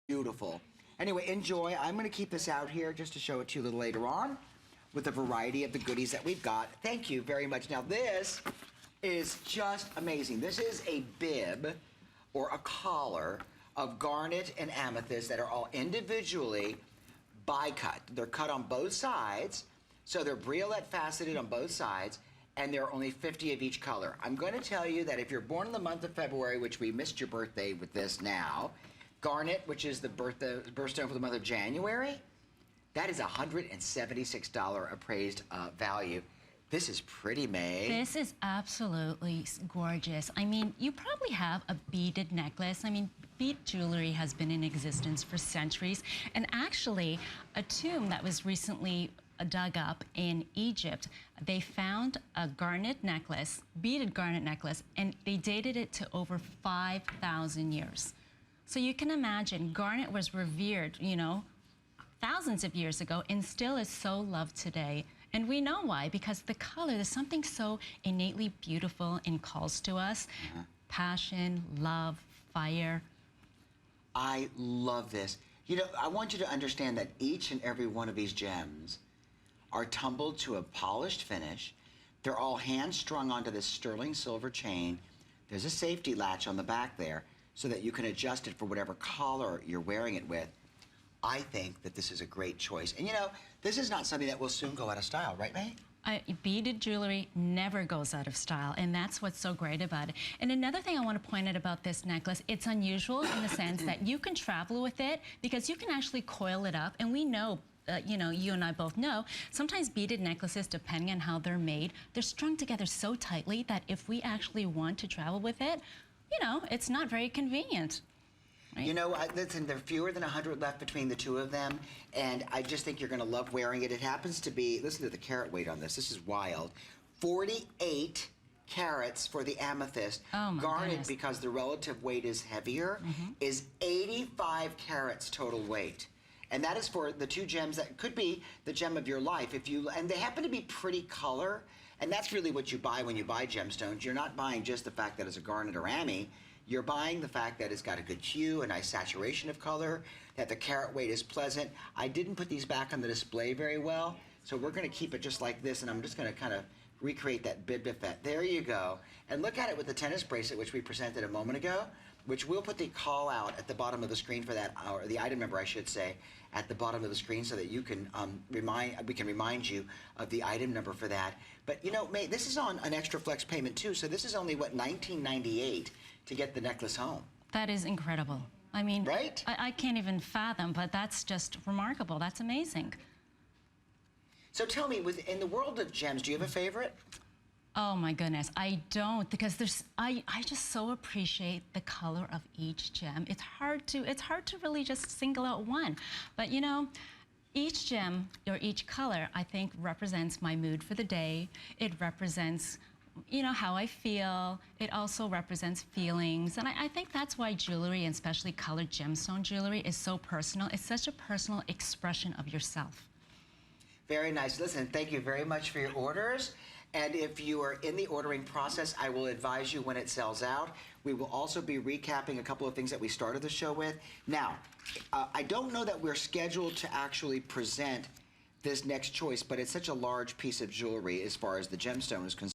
Beautiful. Anyway, enjoy. I'm going to keep this out here just to show it to you a little later on with a variety of the goodies that we've got. Thank you very much. Now, this is just amazing. This is a bib or a collar of garnet and amethyst that are all individually bi-cut. They're cut on both sides, so they're briolette faceted on both sides, and there are only 50 of each color. I'm going to tell you that if you're born in the month of February, which we missed your birthday with this now, garnet, which is the birthstone for the month of January, that is $176 appraised value. This is pretty, May. This is absolutely gorgeous. I mean, you probably have a beaded necklace. I mean, bead jewelry has been in existence for centuries. And actually, a tomb that was recently dug up in Egypt, they found a garnet necklace, beaded garnet necklace, and they dated it to over 5,000 years. So you can imagine, garnet was revered, you know, thousands of years ago and still is so loved today. And we know why, because the color, there's something so innately beautiful and calls to us. Passion, love, fire. I love this. You know, I want you to understand that each and every one of these gems are tumbled to a polished finish. They're all hand-strung onto this sterling silver chain. There's a safety latch on the back there so that you can adjust it for whatever collar you're wearing it with. I think that this is a great choice. And you know, this is not something that will soon go out of style, right, May? Beaded jewelry never goes out of style, and that's what's so great about it. And another thing I want to point out about this necklace, it's unusual in the sense that you can travel with it because you can actually coil it up, and we know you know, you and I both know, sometimes beaded necklaces, depending on how they're made, they're strung together so tightly that if we actually want to travel with it, you know, it's not very convenient. Right? You know, listen, there are fewer than 100 left between the two of them, and I just think you're going to love wearing it. It happens to be, listen to the carat weight on this. This is wild. 48 carats for the amethyst. Oh my Garnet, goodness. because the relative weight is heavier, is 85 carats total weight. And that is for the two gems that could be the gem of your life. And they happen to be pretty color, and that's really what you buy when you buy gemstones. You're not buying just the fact that it's a garnet or ami. You're buying the fact that it's got a good hue, a nice saturation of color, that the carat weight is pleasant. I didn't put these back on the display very well, so we're going to keep it just like this, and I'm just going to kind of recreate that bib effect. There you go. And look at it with the tennis bracelet, which we presented a moment ago, which we'll put the call out at the bottom of the screen for that, or the item number, I should say, at the bottom of the screen so that you can we can remind you of the item number for that. But you know, May, this is on an extra flex payment too, so this is only, what, $19.98 to get the necklace home. That is incredible. I mean, right? I can't even fathom, but that's just remarkable. That's amazing. So tell me, in the world of gems, do you have a favorite? Oh my goodness, I don't, because I just so appreciate the color of each gem. It's hard to really just single out one. But you know, each gem or each color, I think, represents my mood for the day. It represents, you know, how I feel. It also represents feelings. And I think that's why jewelry, and especially colored gemstone jewelry, is so personal. It's such a personal expression of yourself. Very nice. Listen, thank you very much for your orders. And if you are in the ordering process, I will advise you when it sells out. We will also be recapping a couple of things that we started the show with. Now, I don't know that we're scheduled to actually present this next choice, but it's such a large piece of jewelry as far as the gemstone is concerned.